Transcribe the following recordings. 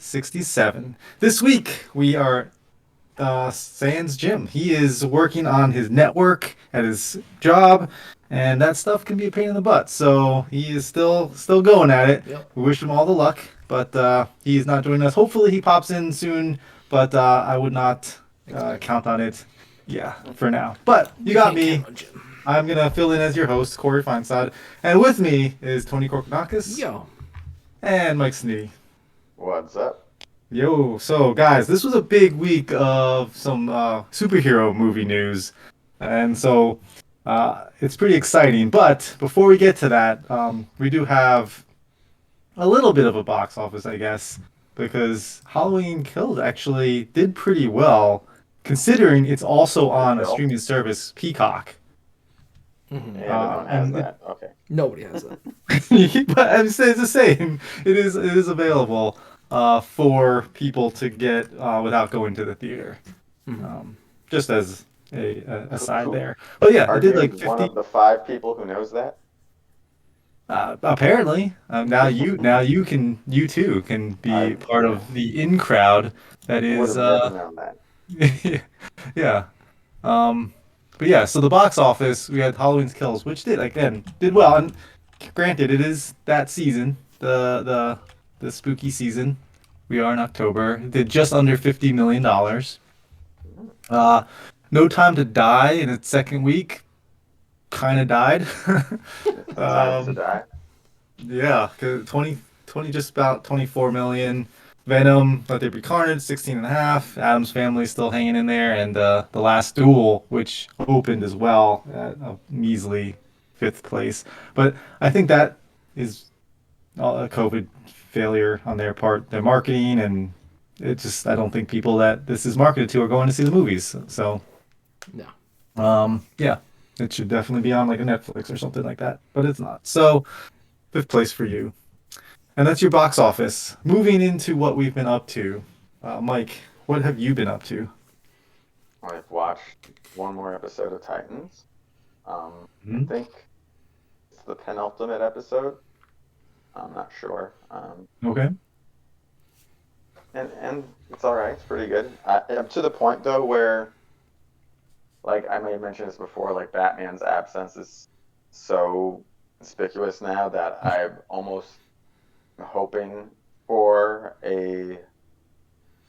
67. This week we are Sans Jim. He is working on his network at his job, and that stuff can be a pain in the butt. So he is still going at it. Yep. We wish him all the luck, but he is not joining us. Hopefully he pops in soon, but I would not count on it. Yeah, for now. But you got me. I'm gonna fill in as your host, Corey Feinsod, and with me is Tony Korkanakis. Yo. And Mike Sneedy. What's up? Yo, so guys, this was a big week of some superhero movie news, and so it's pretty exciting. But before we get to that, we do have a little bit of a box office, I guess, because Halloween Kills actually did pretty well, considering it's also on a streaming service, Peacock. Mm-hmm. Yeah, everyone has that. Okay. Nobody has that. But it's the same. It is available for people to get without going to the theater. Mm-hmm. Just as a side there. But yeah, I did like 50. One of the 5 people who knows that. Apparently, now you too can be part of the in crowd that is. Would have never known that. Yeah. But yeah, so the box office, we had Halloween Kills, which did well. And granted, it is that season, the spooky season. We are in October. It did just under $50 million. No Time to Die in its second week, kind of died. Time to die. Yeah, 20, just about 24 million. Venom, Let There Be Carnage, 16.5. Addams Family still hanging in there, and The Last Duel, which opened as well at a measly 5th place. But I think that is a COVID failure on their part, their marketing, and I don't think people that this is marketed to are going to see the movies. So, no. Yeah, it should definitely be on like a Netflix or something like that, but it's not. So, 5th place for you. And that's your box office. Moving into what we've been up to. Mike, what have you been up to? I've watched one more episode of Titans. I think it's the penultimate episode. I'm not sure. Okay. And it's all right. It's pretty good. I'm to the point though where, like I may have mentioned this before, like Batman's absence is so conspicuous now that I'm almost hoping for a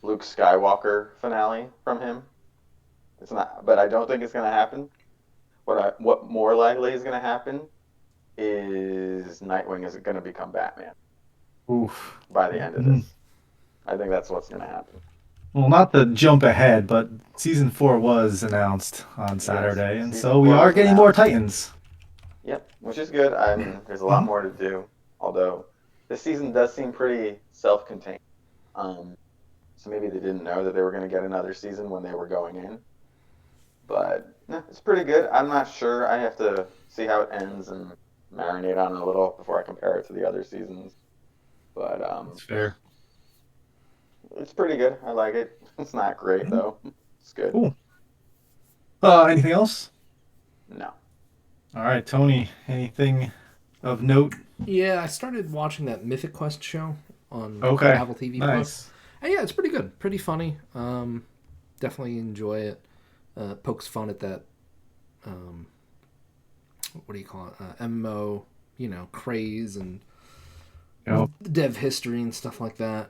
Luke Skywalker finale from him. It's not, but I don't think it's going to happen. What more likely is going to happen is Nightwing is going to become Batman. Oof. By the end of this. I think that's what's going to happen. Well, not to jump ahead, but season 4 was announced on Saturday, and so we are getting more Titans. Yep, which is good. I mean, there's a lot more to do, although this season does seem pretty self-contained. So maybe they didn't know that they were going to get another season when they were going in. But it's pretty good. I'm not sure. I have to see how it ends and marinate on it a little before I compare it to the other seasons. But That's fair. It's pretty good. I like it. It's not great though. It's good. Cool. Anything else? No. All right, Tony. Anything of note? Yeah, I started watching that Mythic Quest show on Apple TV+. Nice. And yeah, it's pretty good. Pretty funny. Definitely enjoy it. Pokes fun at that, what do you call it? MMO, craze and dev history and stuff like that.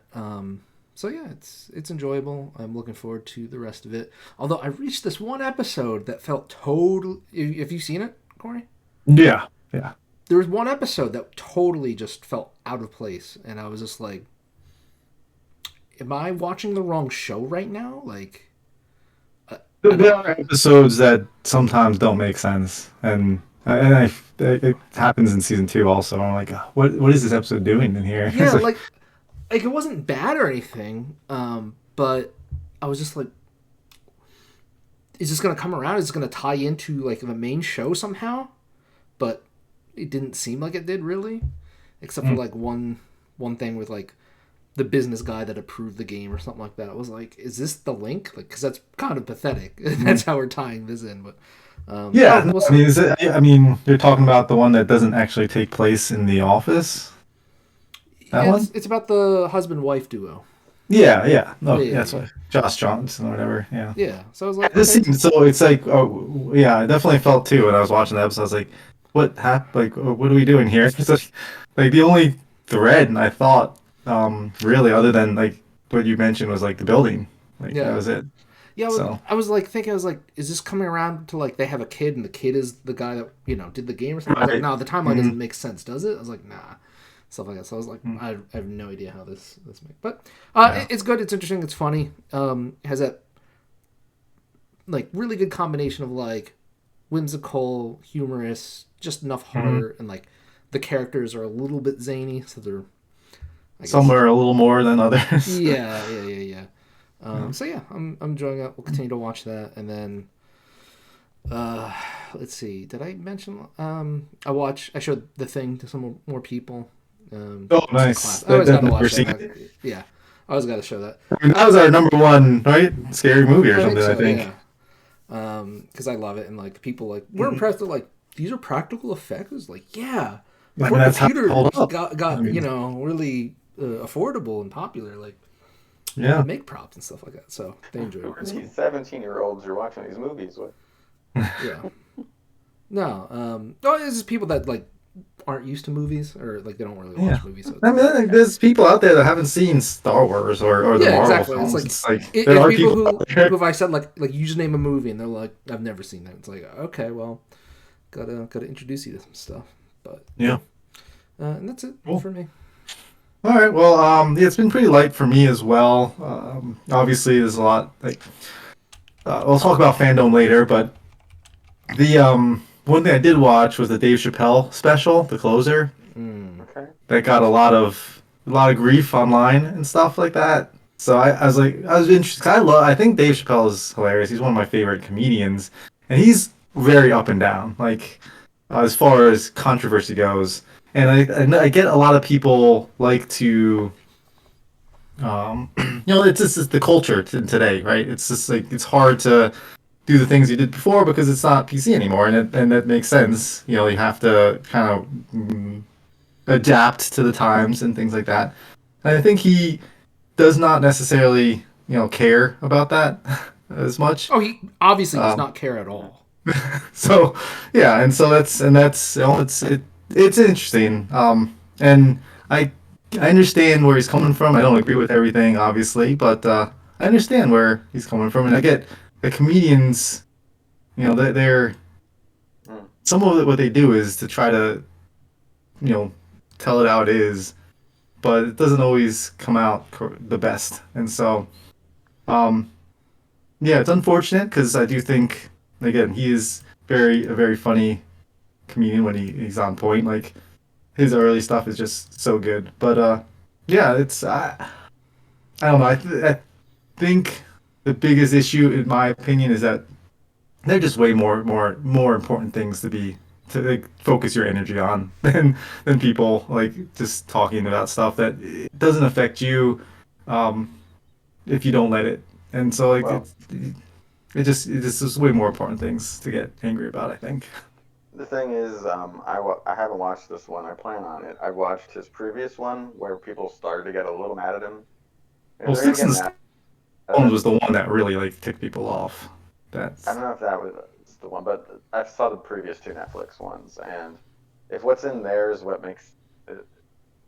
So yeah, it's enjoyable. I'm looking forward to the rest of it. Although I reached this one episode that felt total. Have you seen it, Corey? Yeah. There was one episode that totally just felt out of place, and I was just like, "Am I watching the wrong show right now?" Like, there are episodes that sometimes don't make sense, and it happens in season 2 also. I'm like, what is this episode doing in here? Yeah, like it wasn't bad or anything, but I was just like, is this gonna come around? Is it gonna tie into like the main show somehow? But it didn't seem like it did really, except for like one thing with like the business guy that approved the game or something like that. I was like, is this the link? Like, because that's kind of pathetic. That's how we're tying this in. But yeah, I mean, you're talking about the one that doesn't actually take place in the office. That one? It's about the husband-wife duo. Yeah. No, Yeah, that's what Josh Johnson or whatever. Yeah. yeah. So I was like, This okay, seems so. It's like, oh, yeah. I definitely felt too when I was watching the episode. I was like, what happened? Like, what are we doing here? It's like the only thread I thought, really, other than like what you mentioned was like the building. Like that yeah. was it. Yeah, So. I was like thinking, I was like, is this coming around to like they have a kid and the kid is the guy that did the game or something? I was like, Right. no, the timeline Mhm. doesn't make sense, does it? I was like, nah, stuff like that. So I was like, Mhm. I have no idea how this makes, but Yeah. it's good, it's interesting, it's funny. It has that like really good combination of like whimsical, humorous, just enough Mhm. heart, and like the characters are a little bit zany, so they're I Some guess are a little more than others. yeah. Yeah. So yeah, I'm enjoying it. We'll continue to watch that, and then uh, let's see. Did I mention? I showed The Thing to some more people. Oh, It's a nice. class. I always got That to never watch seen that. it. Yeah, I always got to show that. I mean, that was our number one, right? Scary movie or I think something. I so. think. Yeah. Because I love it, and like people like we're Mhm. impressed. They're like, these are practical effects. It's like, yeah, I before mean, that's how it computers hold up. got I mean, really affordable and popular, like you yeah. could make props and stuff like that. So they enjoyed Who it. are It's cool. these 17-year-olds you're watching these movies with? Yeah. No. No, it's just people that like aren't used to movies or like they don't really Yeah. watch movies. So I mean, like, there's people out there that haven't seen Star Wars or the yeah, Marvel exactly. It's films. like It's like there it's are people people who out there. if I said like you just name a movie and they're like I've never seen that. It's like okay, well, gotta introduce you to some stuff. But Yeah. and that's it Cool. for me. All right. Well, yeah, it's been pretty light for me as well. Obviously, there's a lot. Like, we'll talk about Fandome later, but the one thing I did watch was the Dave Chappelle special, The Closer. Mm. Okay. That got a lot of grief online and stuff like that. So I was like, I was interested. 'Cause I think Dave Chappelle is hilarious. He's one of my favorite comedians, and he's very up and down. Like as far as controversy goes, and I get a lot of people like to, it's just it's the culture today, right? It's just like it's hard to do the things you did before because it's not PC anymore, and that makes sense. You have to kind of adapt to the times and things like that. And I think he does not necessarily, care about that as much. Oh, he obviously does Um, not care at all. so yeah, and so that's it's interesting. And I understand where he's coming from. I don't agree with everything, obviously, but I understand where he's coming from, and I get the comedians. They're Mm. some of what they do is to try to, you know, tell it how it is, but it doesn't always come out the best. And so, um, yeah, it's unfortunate because I do think, again, he is a very funny comedian when he's on point. Like his early stuff is just so good. But yeah, I don't know. I think the biggest issue, in my opinion, is that they're just way more important things to like, focus your energy on than people like just talking about stuff that it doesn't affect you, um, if you don't let it. And so like Well, it just is way more important things to get angry about, I think. the thing is, I haven't watched this one. I plan on it. I watched his previous one where people started to get a little mad at him. And Well, they're gonna Sticks get and mad at Stones him. was the one that really like ticked people off. I That's don't know if that was the one, but I saw the previous two Netflix ones, and if what's in there is what makes it,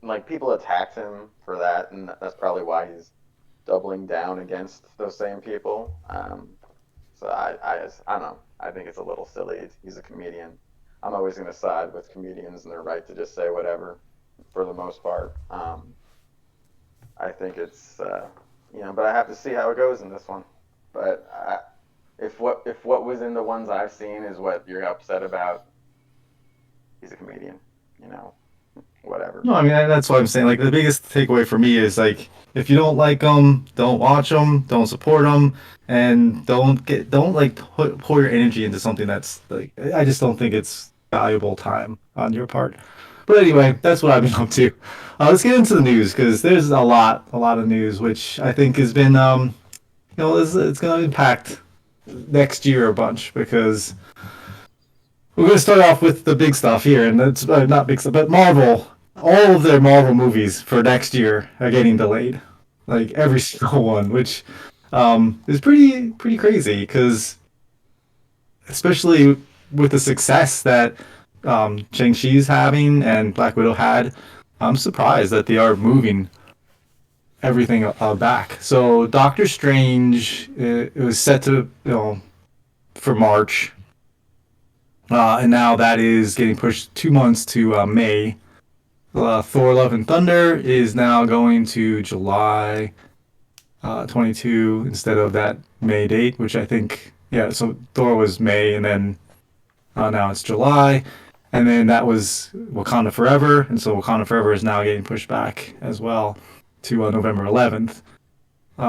like people attacked him for that, and that's probably why he's doubling down against those same people. So I don't know. I think it's a little silly. He's a comedian. I'm always going to side with comedians and their right to just say whatever, for the most part. I think it's but I have to see how it goes in this one. But if what was in the ones I've seen is what you're upset about, he's a comedian. You know, whatever. no, I mean that's what I'm saying. Like the biggest takeaway for me is like if you don't like them, don't watch them, don't support them, and don't like pour your energy into something that's like I just don't think it's valuable time on your part. But anyway, that's what I've been up to. Let's get into the news because there's a lot of news which I think has been it's going to impact next year a bunch because we're going to start off with the big stuff here, and that's not big stuff, but Marvel. All of their Marvel movies for next year are getting delayed. like every single one, which is pretty crazy because especially with the success that Shang-Chi's having and Black Widow had, I'm surprised that they are moving everything back. So Doctor Strange, it was set to for March, and now that is getting pushed 2 months to May. Thor: Love and Thunder is now going to July 22 instead of that May date, which I think, yeah, so Thor was May and then now it's July. And then that was Wakanda Forever. And so Wakanda Forever is now getting pushed back as well to November 11th.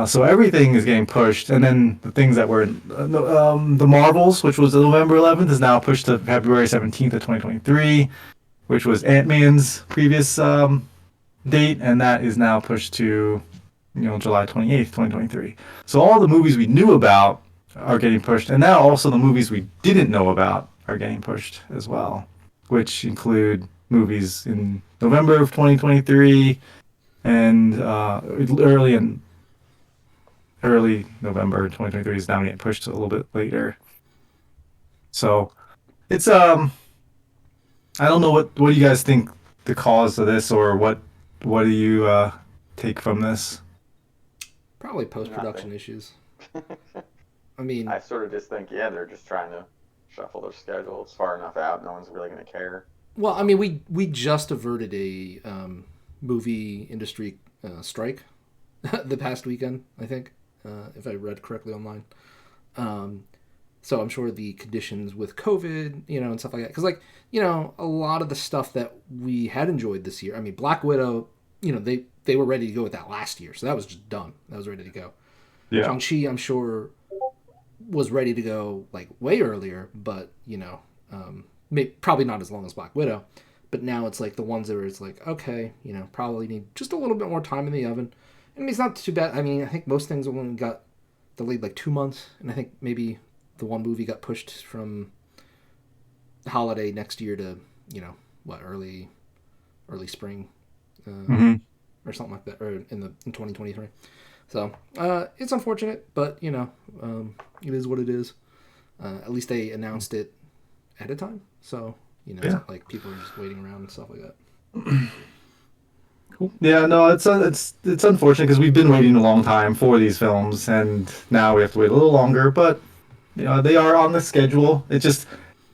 So everything is getting pushed. And then the things that were the Marvels, which was November 11th, is now pushed to February 17th of 2023, which was Ant-Man's previous date. And that is now pushed to July 28th, 2023. So all the movies we knew about are getting pushed, and now also the movies we didn't know about are getting pushed as well, which include movies in November of 2023 and early November 2023 is now getting pushed a little bit later. So it's I don't know what do you guys think the cause of this, or what do you take from this? Probably post-production Nothing. issues. I mean, I sort of just think, yeah, they're just trying to shuffle their schedules far enough out. No one's really going to care. well, I mean, we just averted a movie industry strike the past weekend, I think, if I read correctly online. So I'm sure the conditions with COVID, and stuff like that, because a lot of the stuff that we had enjoyed this year. I mean, Black Widow, they were ready to go with that last year, so that was just done. That was ready to go. Yeah. Shang-Chi, I'm sure, was ready to go like way earlier, but probably not as long as Black Widow. But now it's like the ones that are, it's like, okay, probably need just a little bit more time in the oven. I mean, it's not too bad. I mean, I think most things only got delayed like 2 months, and I think maybe the one movie got pushed from the holiday next year to early spring, Mm-hmm. or something like that, or in 2023. So it's unfortunate, but it is what it is. At least they announced it ahead of time, so it's Yeah. not like people are just waiting around and stuff like that. Cool. Yeah, no, it's unfortunate because we've been waiting a long time for these films, and now we have to wait a little longer. But they are on the schedule. It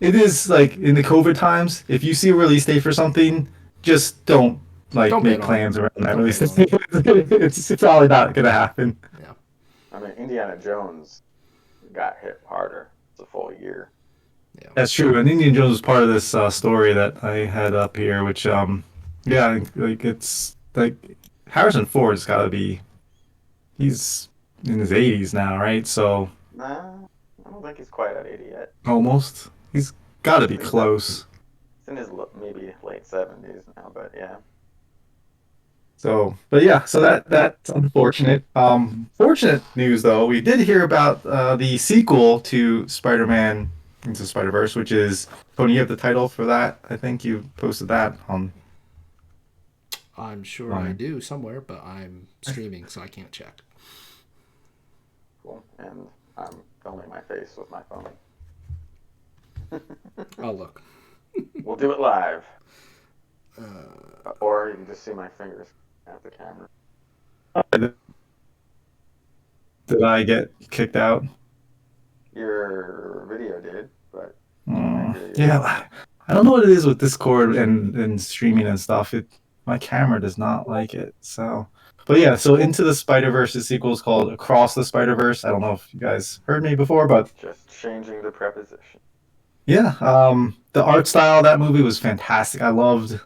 is like in the COVID times. If you see a release date for something, just don't Don't make bet on it. plans around that Don't release bet date. on It's probably not gonna happen. Yeah, I mean, Indiana Jones got hit harder. It's a full year. yeah. That's true. And Indiana Jones was part of this story that I had up here, which yeah, like it's like Harrison Ford's got to be he's in his 80s now, right? So Nah, I don't think he's quite at 80 yet. almost he's got to I be think close. he's in his maybe late 70s now, but yeah. So, but yeah, so that's unfortunate. Fortunate news though, we did hear about the sequel to Spider-Man Into Spider-Verse, which is Tony. You have the title for that. I think you posted that on. I'm sure I do somewhere, but I'm streaming, so I can't check. Cool. And I'm filming my face with my phone. I'll look. We'll do it live. Or you can just see my fingers at the camera. Did I get kicked out? Your video did, but Yeah, I don't know what it is with Discord and streaming and stuff. My camera does not like it. So, but yeah, so Into the Spider-Verse, the sequel is called Across the Spider-Verse. I don't know if you guys heard me before, but just changing the preposition. yeah, the art style of that movie was fantastic. I loved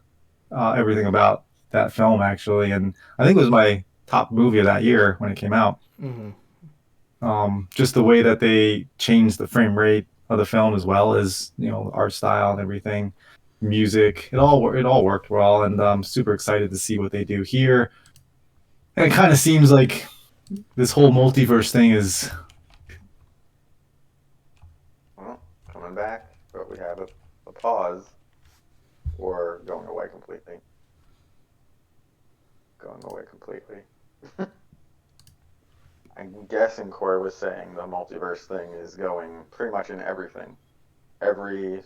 everything about that film actually, and I think it was my top movie of that year when it came out. Mm-hmm. Just the way that they changed the frame rate of the film as well as the art style and everything, music, it all worked well, and I'm super excited to see what they do here. And it kind of seems like this whole multiverse thing is Well, coming back, but we have a pause or going away completely. Going away completely. I'm guessing Corey was saying the multiverse thing is going pretty much in everything. Every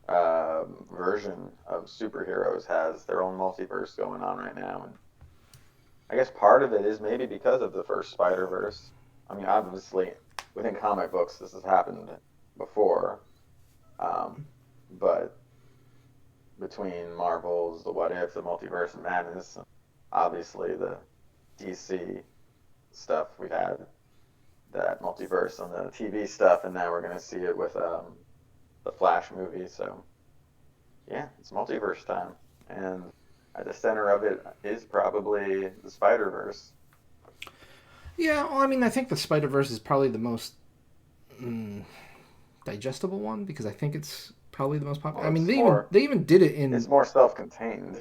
version of superheroes has their own multiverse going on right now, and I guess part of it is maybe because of the first Spider-Verse. I mean, obviously, within comic books, this has happened before, but between Marvel's The What If, the Multiverse of Madness, obviously the DC stuff we've had, that multiverse on the TV stuff, and now we're going to see it with the Flash movie. So, yeah, it's multiverse time. And at the center of it is probably the Spider-Verse. Yeah, well, I mean, I think the Spider-Verse is probably the most digestible one because I think it's probably the most popular. Well, I mean, more, they even did it in. It's more self-contained.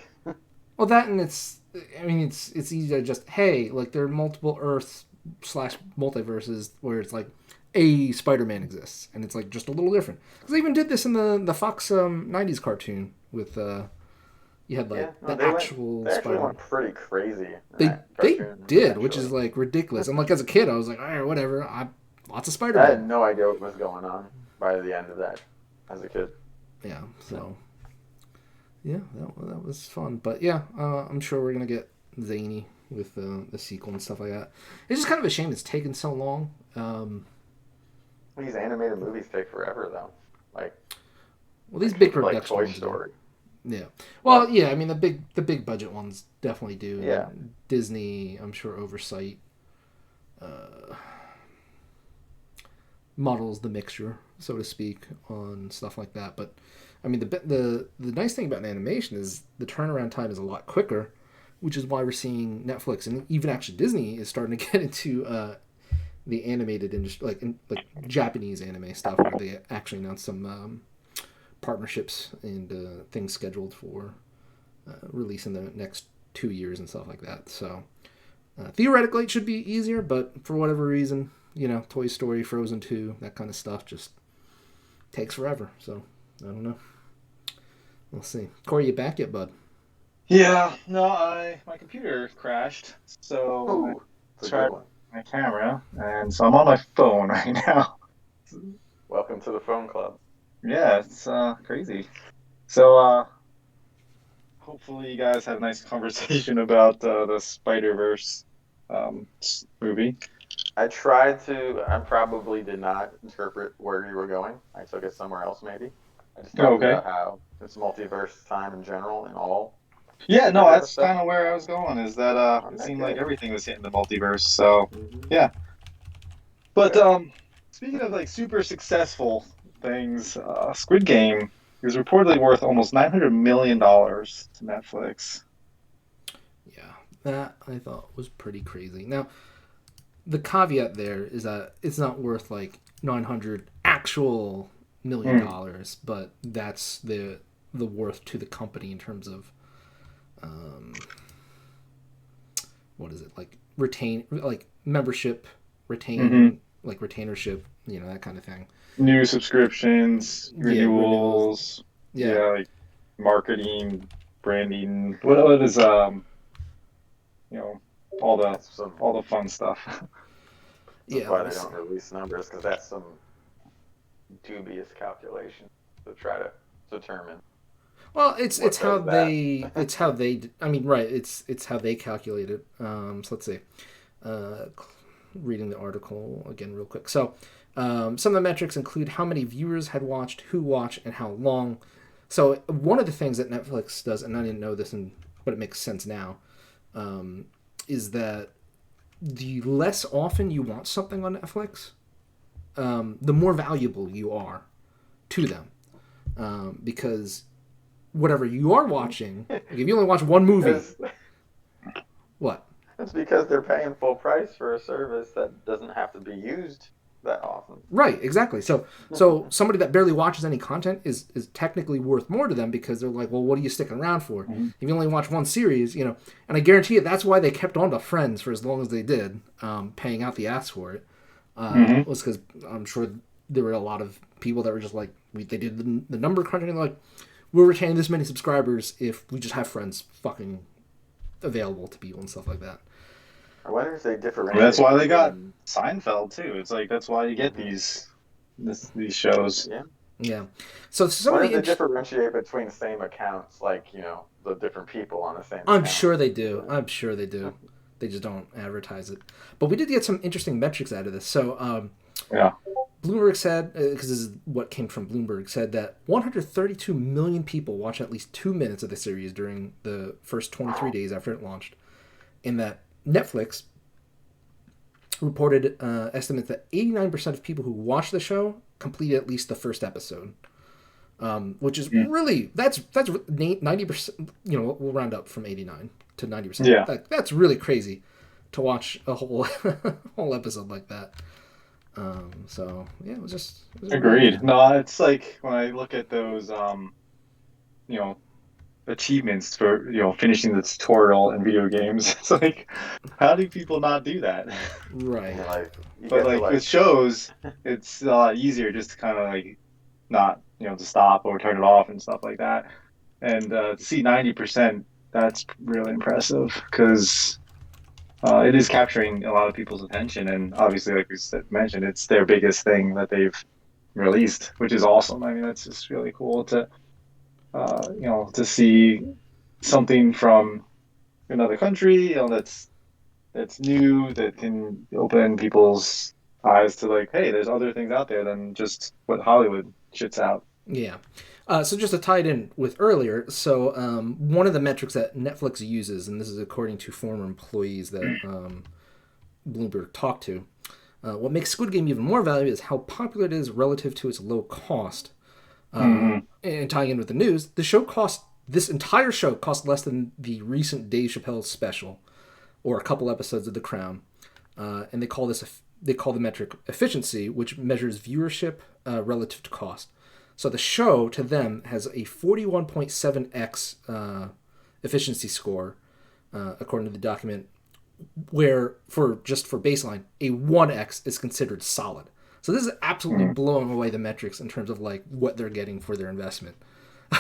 Well, that and it's. I mean, it's easy to just hey, like there are multiple Earths / multiverses where it's like a Spider-Man exists, and it's like just a little different. Because they even did this in the Fox '90s cartoon with you had like the actual. They actually Spider-Man. went pretty crazy. They did, which is like ridiculous. And like as a kid, I was like, all right, whatever. Lots of Spider-Man. I had no idea what was going on by the end of that as a kid. Yeah, so yeah, that was fun. But yeah, I'm sure we're gonna get zany with the sequel and stuff like that. It's just kind of a shame it's taken so long. These animated movies take forever though. Like, well, these big like production Toy ones Story. Do. Yeah. Well, yeah. I mean, the big budget ones definitely do. Yeah. Disney, I'm sure, oversight models the mixture, so to speak, on stuff like that. But I mean, the nice thing about an animation is the turnaround time is a lot quicker, which is why we're seeing Netflix and even actually Disney is starting to get into the animated industry, like Japanese anime stuff, where they actually announced some partnerships and things scheduled for release in the next 2 years and stuff like that. So theoretically, it should be easier, but for whatever reason, Toy Story, Frozen 2, that kind of stuff just takes forever. So I don't know. We'll see. Corey, you back yet, bud? Yeah, no, my computer crashed, so Ooh, I tried my camera, and so I'm on my phone right now. Welcome to the phone club. Yeah, it's crazy. So hopefully you guys had a nice conversation about the Spider-Verse movie. I probably did not interpret where you were going. I took it somewhere else maybe. I just talked about how it's multiverse time in general and all. Yeah, no, that's kind of where I was going, is that it seemed like everything was hitting the multiverse, so yeah. But speaking of like super successful things, Squid Game is reportedly worth almost $900 million to Netflix. Yeah, that I thought was pretty crazy. Now, the caveat there is that it's not worth like 900 actual million dollars, but that's the worth to the company in terms of what is it, like membership, like retainership, that kind of thing. New subscriptions, renewals, like marketing, branding. What is all the fun stuff. That's why they don't release numbers, because that's some dubious calculation to try to determine. Well, it's how they calculate it. So let's see. Reading the article again real quick. So some of the metrics include how many viewers had watched, who watched, and how long. So one of the things that Netflix does, and I didn't know this, but it makes sense now, is that the less often you watch something on Netflix, the more valuable you are to them, because whatever you are watching, like if you only watch one movie, what? It's because they're paying full price for a service that doesn't have to be used that often. Right, exactly. So somebody that barely watches any content is technically worth more to them, because they're like, well, what are you sticking around for? If you only watch one series, and I guarantee you that's why they kept on to Friends for as long as they did, paying out the ass for it, was because I'm sure there were a lot of people that were just like, they did the number crunching, and they're like, we'll retain this many subscribers if we just have Friends fucking available to people and stuff like that. I wonder if they I differentiate. mean, that's why they got between- Seinfeld too. It's like that's why you get these shows. Yeah. Yeah. So some What of if the they differentiate between the same accounts, like, the different people on the same I'm account? sure they do. I'm sure they do. They just don't advertise it. But we did get some interesting metrics out of this. So Yeah. Bloomberg said, because this is what came from Bloomberg, said that 132 million people watched at least 2 minutes of the series during the first 23 days after it launched. And that Netflix reported estimates that 89% of people who watched the show completed at least the first episode. Which is really that's 90%. We'll round up from 89 to 90%. Yeah. That's really crazy to watch a whole whole episode like that. So yeah, it was just Agreed. No, it's like when I look at those you know, achievements for, finishing the tutorial in video games. It's like, how do people not do that? right. And, like, you But get to, like with shows, it's a lot easier just to kind of like not, to stop or turn it off and stuff like that. And to see 90%, that's really impressive because it is capturing a lot of people's attention. And obviously, like we mentioned, it's their biggest thing that they've released, which is awesome. I mean, that's just really cool to see something from another country, that's new, that can open people's eyes to like, hey, there's other things out there than just what Hollywood shits out. Yeah. So just to tie it in with earlier, so one of the metrics that Netflix uses, and this is according to former employees that Bloomberg talked to, what makes Squid Game even more valuable is how popular it is relative to its low cost. And tying in with the news, this entire show cost less than the recent Dave Chappelle special, or a couple episodes of The Crown, and they call the metric efficiency, which measures viewership relative to cost. So the show to them has a 41.7x efficiency score, according to the document, where for baseline, a 1x is considered solid. So this is absolutely blowing away the metrics in terms of like what they're getting for their investment.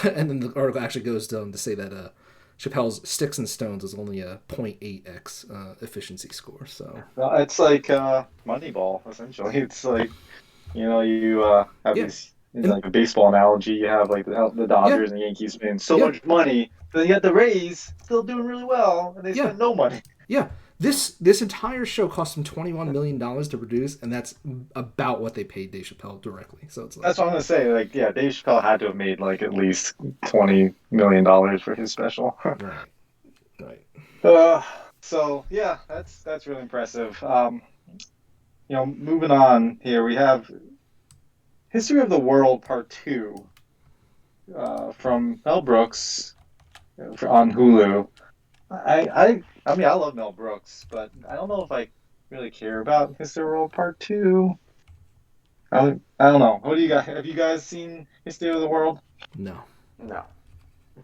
And then the article actually goes to say that Chappelle's Sticks and Stones is only a 0.8x efficiency score. So Well, it's like Moneyball, essentially. It's like, you have yeah, these, in like a baseball analogy, you have like the Dodgers and the Yankees spend so much money, but then you got the Rays still doing really well, and they spend no money. Yeah. This entire show cost them $21 million to produce, and that's about what they paid Dave Chappelle directly. So it's like, That's what I'm gonna say. Like, yeah, Dave Chappelle had to have made like at least $20 million for his special. right. So yeah, that's really impressive. Moving on here, we have History of the World Part 2 from Mel Brooks on Hulu. I mean, I love Mel Brooks, but I don't know if I really care about History of the World Part 2. I don't know. What do you guys have you guys seen History of the World? No.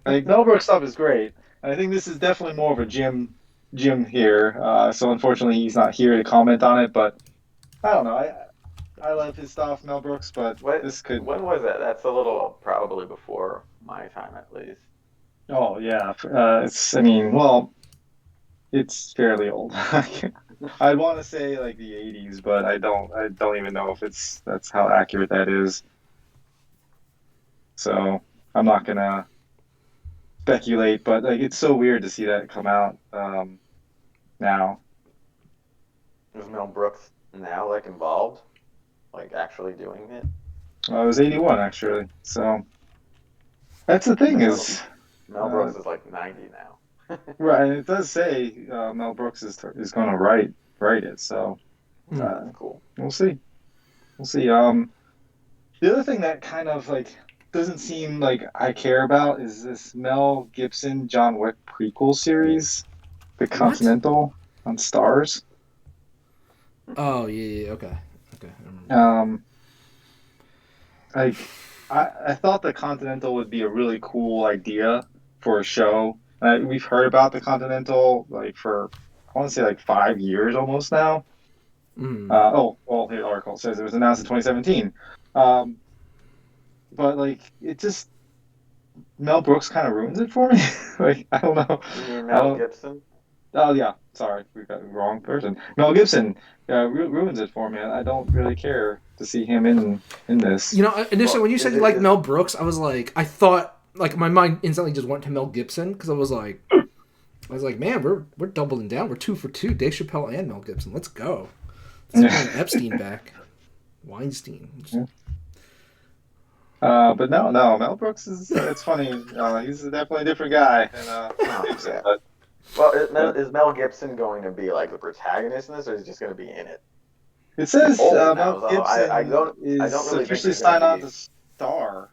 Like, Mel Brooks stuff is great, and I think this is definitely more of a Jim here. So unfortunately, he's not here to comment on it. But I don't know. I love his stuff, Mel Brooks. But this could. When was that? That's a little probably before my time, at least. Oh yeah. I mean, well, it's fairly old. I want to say like the 80s, but I don't even know if that's how accurate that is. So I'm not gonna speculate, but like it's so weird to see that come out now. Is Mel Brooks now like involved, like actually doing it? It was 81 actually. So that's the thing is Mel Brooks is like 90 now. right. It does say Mel Brooks is going to write it. So cool. We'll see. The other thing that kind of like doesn't seem like I care about is this Mel Gibson John Wick prequel series, The Continental on Stars. Oh yeah. Okay. I thought The Continental would be a really cool idea for a show. We've heard about The Continental like for I want to say like 5 years almost now. Here the article says it was announced in 2017. But like it just Mel Brooks kind of ruins it for me. Like I don't know. You mean Mel Gibson? Oh yeah, sorry, we got the wrong person. Mel Gibson ruins it for me. I don't really care to see him in this. You know, initially Well, when you said you like Mel Brooks, I was like, I thought like my mind instantly just went to Mel Gibson because I was like, man, we're doubling down. We're 2 for 2. Dave Chappelle and Mel Gibson. Let's go. Let's bring Epstein back. Weinstein. But no, Mel Brooks is it's funny. He's definitely a different guy than Gibson. Yeah. Well, is Mel Gibson going to be like the protagonist in this, or is he just going to be in it? It says Old now, Mel though. Gibson I don't really is think officially he's gonna signed on be to star.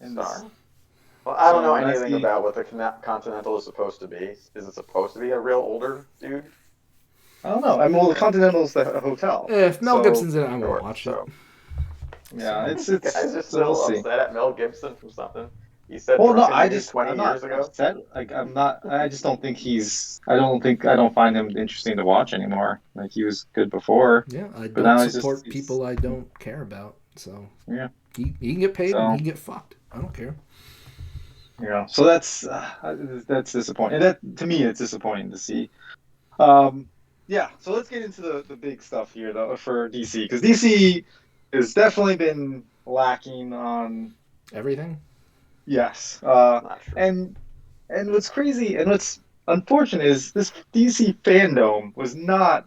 In this. Star. Well, I don't know So, anything that's the- about what the Continental is supposed to be. Is it supposed to be a real older dude? I don't know. I mean, well, the Continental's the hotel. If Mel So, Gibson's in it, I won't Sure, watch so. it. Yeah, it's You guys are so still we'll see. upset at Mel Gibson from something he said Well, no, drunkenly I'm 20 not years ago. upset. Like, I'm not. I just don't think I don't find him interesting to watch anymore. Like, he was good before. Yeah, I But now don't he's support just- people I don't care about. So Yeah. he can get paid So- and he can get fucked. I don't care. So that's disappointing. And that to me, it's disappointing to see. Yeah. So let's get into the big stuff here, though, for DC, because DC has definitely been lacking on. Everything. Yes. Not sure. And what's crazy and what's unfortunate is this DC fandom was not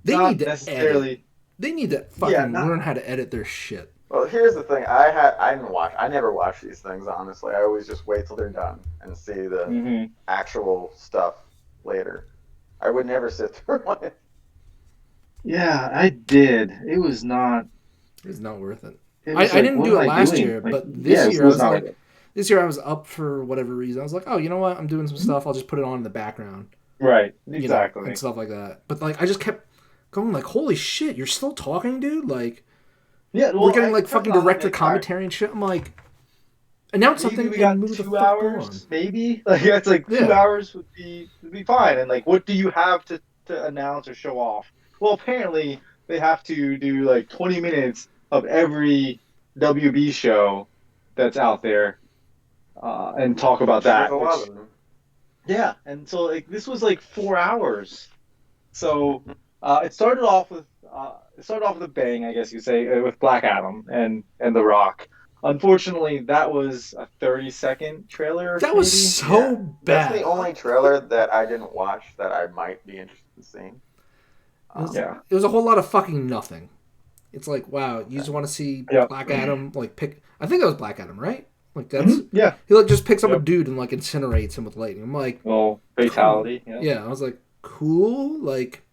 They not need to necessarily. edit. They need to fucking Yeah, not- learn how to edit their shit. Well, here's the thing. I never watch these things, honestly. I always just wait till they're done and see the Mhm. actual stuff later. I would never sit through one. Yeah, I did. It was not. It's not worth it. It I was like, didn't what do am it I last doing? year, Like, but this yeah, year it I was not- like, this year I was up for whatever reason. I was like, oh, you know what? I'm doing some stuff. I'll just put it on in the background. right, You know, exactly. and stuff like that. But like, I just kept going like, holy shit, you're still talking, dude? Like, Yeah, well, we're getting I like kept fucking on director it. commentary and shit. I'm like, announce Maybe something we got and move the 2 fuck hours, on. maybe. Like that's like 2 Yeah. hours would be fine. And like, what do you have to announce or show off? Well, apparently they have to do like 20 minutes of every WB show that's out there, and talk about that. There's a lot which- of them. yeah, and so like this was like 4 hours. So it started off with a bang, I guess you say, with Black Adam and The Rock. Unfortunately, that was a 30-second trailer. That was maybe? so Yeah. bad. That's the only trailer that I didn't watch that I might be interested in seeing. Yeah. It was a whole lot of fucking nothing. It's like, wow, you just want to see Yeah. Black Adam like pick. I think that was Black Adam, right? Like that's Yeah. he like just picks up a Yep. dude and like incinerates him with lightning. I'm like, Well, fatality. Yeah. yeah, I was like, cool, like.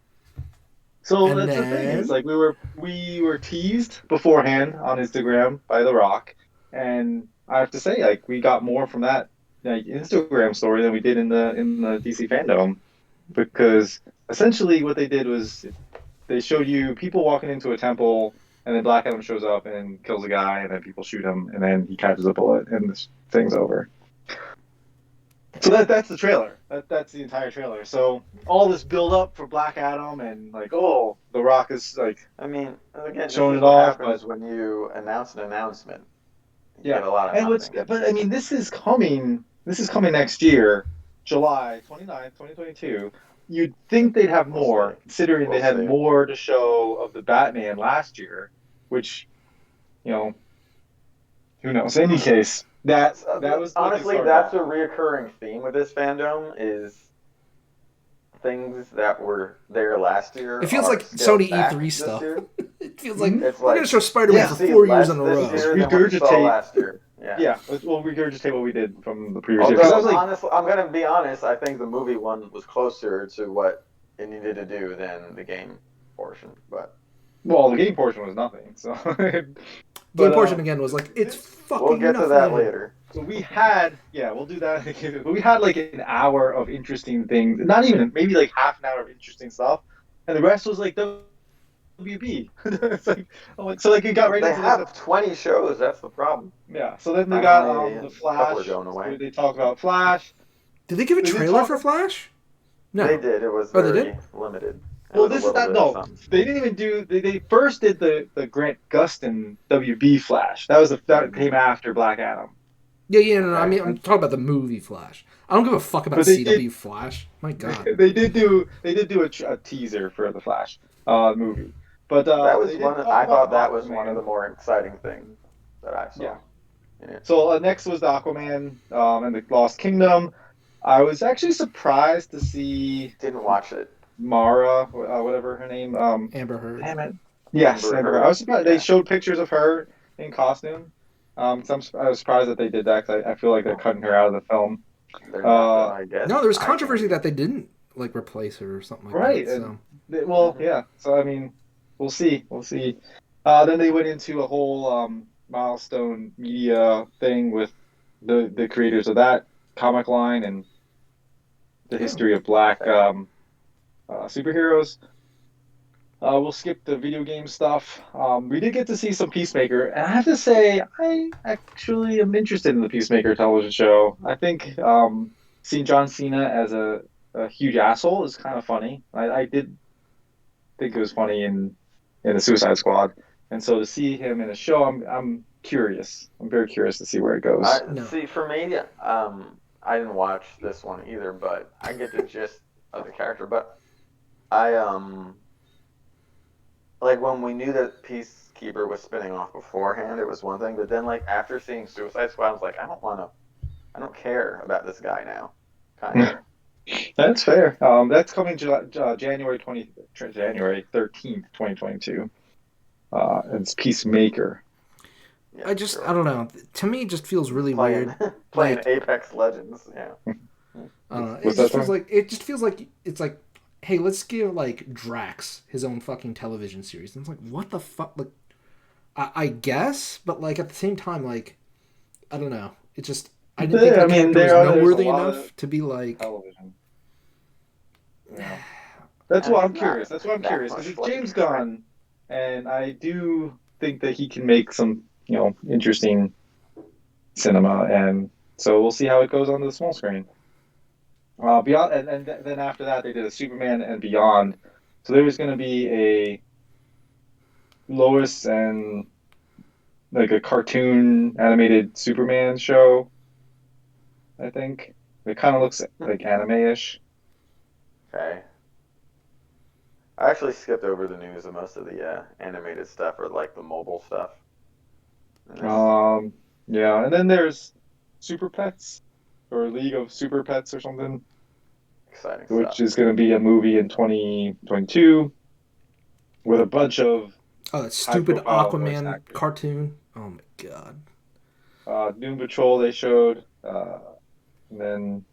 So And that's the thing then- is like we were teased beforehand on Instagram by The Rock, and I have to say like we got more from that like Instagram story than we did in the DC fandom, because essentially what they did was they showed you people walking into a temple, and then Black Adam shows up and kills a guy, and then people shoot him, and then he catches a bullet, and this thing's over. So that's the trailer. That's the entire trailer. So all this build up for Black Adam and like, oh, The Rock is like, I mean, again, Showing this is it what off, happens when you announce an announcement. You yeah. get a lot of And what's, nothing. but I mean, this is coming next year, July 29th, 2022. You'd think they'd have We'll more, see. considering We'll they had see. more to show of the Batman last year, which, who knows? In any case, that was what they honestly, started that's off. a reoccurring theme with this fandom is things that were there last year. It feels are like scaled Sony back E3 this stuff. year. It feels like It's we're like, gonna show Spider-Man yeah, for see 4 less years in a this row. year than what we saw Regurgitate- last year. Yeah. Yeah, we'll regurgitate what we did from the previous year. 'Cause I Although, was like, honestly, I'm gonna be honest. I think the movie one was closer to what it needed to do than the game portion. But well, the game portion was nothing. So, Game but, portion again was like, it's fucking we'll get to nothing. that later. So we had, we'll do that. But we had like an hour of interesting things. Not even, maybe like half an hour of interesting stuff, and the rest was like WB. It's like, so like it got right They into have 20 shows. That's the problem. yeah. So then they I got mean, the a Flash. couple are going away. So they talked about Flash. Did they give a Did they trailer talk- for Flash? No. They did. It was Oh, they very did? limited. It Well, was a this is little not bit of no. something. They didn't even do. They first did the Grant Gustin WB Flash. That came after Black Adam. Yeah. No, I Okay. mean, I'm talking about the movie Flash. I don't give a fuck about But they CW did Flash. My God. they did do a teaser for the Flash movie, but That was they did one. talk I about thought that was one of Aquaman. the more exciting things that I Yeah. saw in it. So next was the Aquaman and the Lost Kingdom. I was actually surprised to see Didn't watch it. Mara, whatever her name. Amber Heard. Damn it. Yes, Amber Amber Heard. I was Heard. surprised they Yeah, showed pictures of her in costume. I was surprised that they did that 'cause I feel like they're cutting her out of the film. they're not though. Uh, I guess No, there was I can't controversy that even. they didn't like replace her or something like right, that. and So well, Mhm. yeah. So I mean, we'll see, we'll see. Then they went into a whole milestone media thing with the creators of that comic line and the oh, history of black Okay. superheroes. We'll skip the video game stuff. We did get to see some Peacemaker, and I have to say, I actually am interested in the Peacemaker television show. I think seeing John Cena as a huge asshole is kind of funny. I did think it was funny in the Suicide Squad, and so to see him in a show, I'm curious. I'm very curious to see where it goes. I no. see. For me, I didn't watch this one either, but I get the gist of the character. But I like when we knew that Peacekeeper was spinning off beforehand, it was one thing. But then, like after seeing Suicide Squad, I was like, I don't care about this guy now, kind of. That's fair. That's coming January 13th, 2022. It's Peacemaker. Yeah, I sure. don't know. To me, it just feels really Playing weird. playing Like, Apex Legends. Yeah. I don't know. What's that from? It just feels like it's like, hey, let's give like Drax his own fucking television series. And it's like, what the fuck? Like, I guess, but like at the same time, like, I don't know. It just I didn't think I the mean, character was there's a noteworthy lot of enough to be like, television. Yeah, that's And why he's I'm not curious. That's why I'm that curious because much it's like James Gunn, and I do think that he can make some, interesting cinema, and so we'll see how it goes on the small screen. Beyond, and then after that, they did a Superman and Beyond. So there was going to be a Lois and like a cartoon animated Superman show, I think. It kind of looks like anime-ish. okay. I actually skipped over the news of most of the animated stuff or like the mobile stuff. And this Um, yeah, and then there's Super Pets or League of Super Pets or something, exciting which stuff. is going to be a movie in 2022 with a bunch of oh, that stupid high-profile voice Aquaman actors. cartoon. Oh my god. Doom Patrol they showed, and then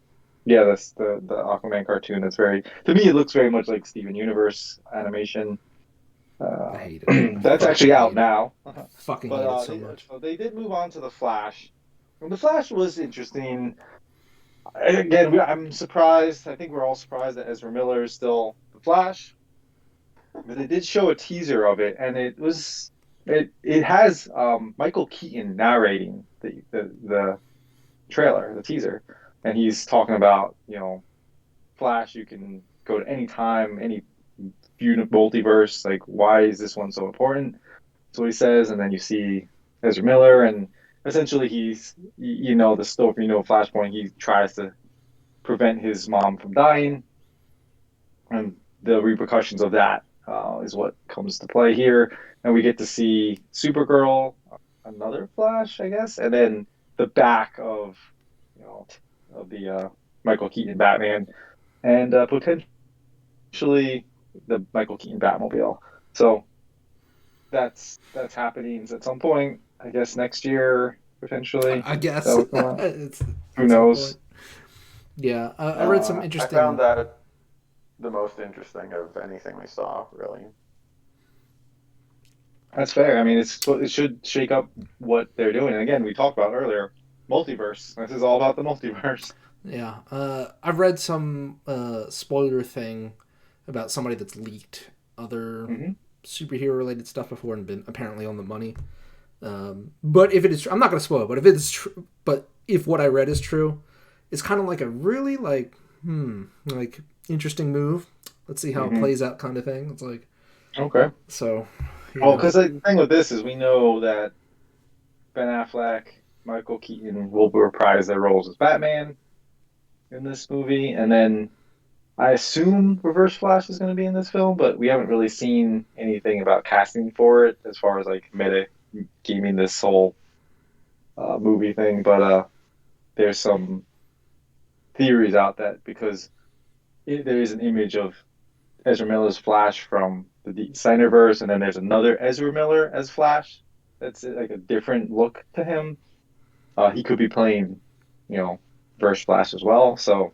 yeah, that's the Aquaman cartoon. That's very to me it looks very much like Steven Universe animation. I Uh, hate it. I that's fucking actually out hate it. now. Fucking But hate it so much. they did move on to the Flash. And the Flash was interesting. Again, I'm surprised. I think we're all surprised that Ezra Miller is still the Flash. But they did show a teaser of it, and it has Michael Keaton narrating the trailer, the teaser, and he's talking about Flash. You can go to any time, any multiverse. Like, why is this one so important? That's what he says, and then you see Ezra Miller, and essentially he's the story. Flashpoint. He tries to prevent his mom from dying, and the repercussions of that is what comes to play here. And we get to see Supergirl, another Flash, I guess, and then the back of you know of the Michael Keaton Batman, and potentially the Michael Keaton Batmobile. So that's happening at some point, I guess next year potentially. I That guess would come out. it's Who at some point. knows? Yeah, I read some I found interesting. that the most interesting of anything we saw, really. That's fair. I mean, it should shake up what they're doing. And again, we talked about earlier, multiverse. This is all about the multiverse. Yeah, I've read some spoiler thing about somebody that's leaked other Hmm. superhero related stuff before and been apparently on the money. But if it is, I'm not going to spoil it. But if it's true, but if what I read is true, it's kind of like a really like interesting move. Let's see how it Hmm. plays out, kind of thing. It's like Okay. so, you Well, know. because the thing with this is we know that Ben Affleck Michael Keaton will reprise their roles as Batman in this movie, and then I assume Reverse Flash is going to be in this film, but we haven't really seen anything about casting for it as far as like meta gaming this whole movie thing. But there's some theories out that because there is an image of Ezra Miller's Flash from the Snyderverse, and then there's another Ezra Miller as Flash. That's like a different look to him. He could be playing, Verse Flash as well. So